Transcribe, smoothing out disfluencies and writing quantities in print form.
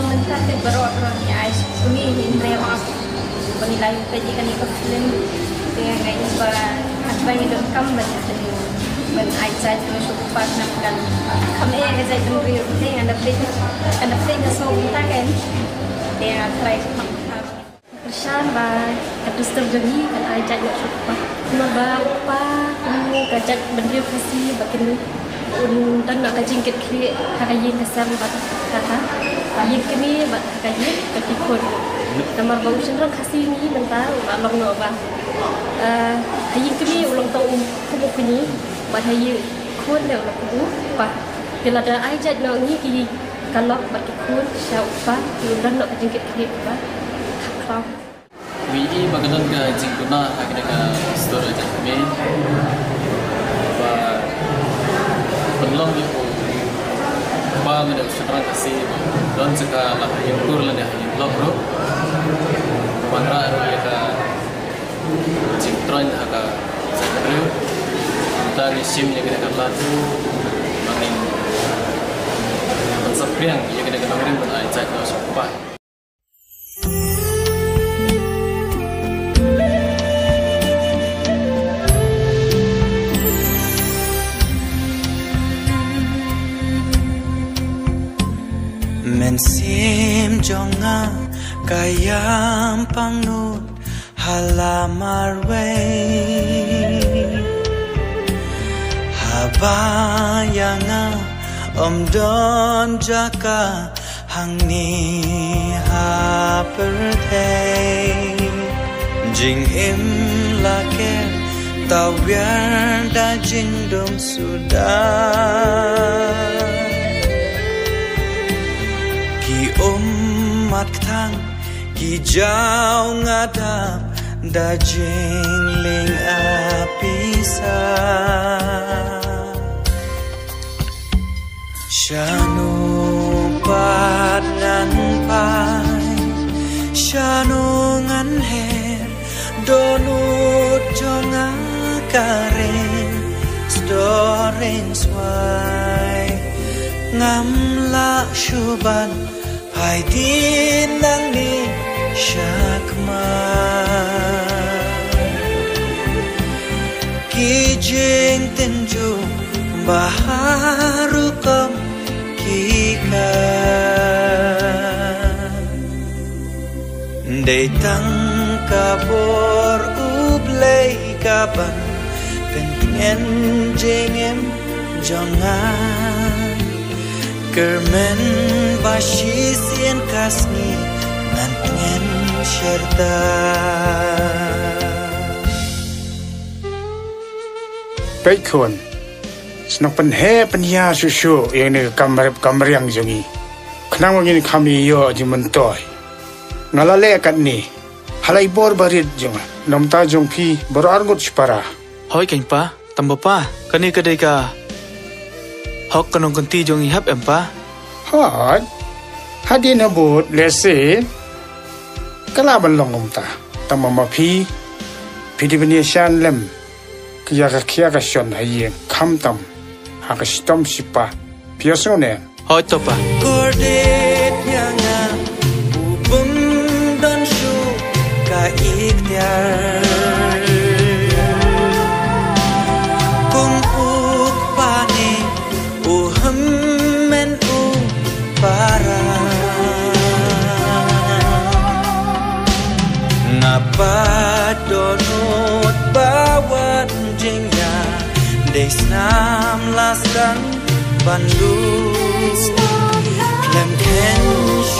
mentah ke berorangnya ais kami ini maaf penilai kaji kan itu film dengan kayak apa yang itu kam banyak ini ben ais saya terus suka kan kami yang saya beri yang ada play so kita kan dia try Persan ba katus terjadi kan ais saya suka cuma apa kamu kajak benda kasih bagian dan nak kajingkit kiri kaya nasam bat kata ayat kini bat kaya ketikun nomor bagus orang kasih ni mentah ulang no ba ayat kini ulang tahun kubu kini bat ayat kun le ulang kubu ba bila ada ayat no ni ki kalau bat kun siapa dan nak kajingkit kiri ba kau wi maganan ka jingkuna akina ka store ja kami ba belum di ba ada sekarang kasih don sekala yang turun ya yang blog bro mantra ro ya ka cintron aga sakre tadi sim ya kita kan tu makin konsep yang ya kita kan ngering pada ajak no sopa Mensim jonga kayam pangnut halamar way habayanga omdon jaka hangni hapertay jing im laker tawyar da jingdom sudah umat thang ki jau ngadap dajing ling apisa shanu pat nan pai shanu ngan her donut jonga karen storing swai ngamla shuban hai din nang ni shakma ki jing tenju baharu kam ki ka dei tang kabor ublei kaban pengen jengem jangan kermen basisian kasni nantngen syarta Baikun senang penhe penya susu yang ni kamar yang jangi kenang ngin kami yo di mentoy ngalale kat ni halai bor barit jong namta jong pi berargut separa hoi keng pa tamba pa kani kadai ka hok kanong kanti jong ihap empa hot hadi nabut lese kalaban longom ta tamama pi pidibni shan lem kia ka shon haye kham tam ha ka stom sipa piasone hoi to pa kordet nyanga ubum dan shu ka ikhtiar Donut bawan jingga desnam laskan bandu klem ken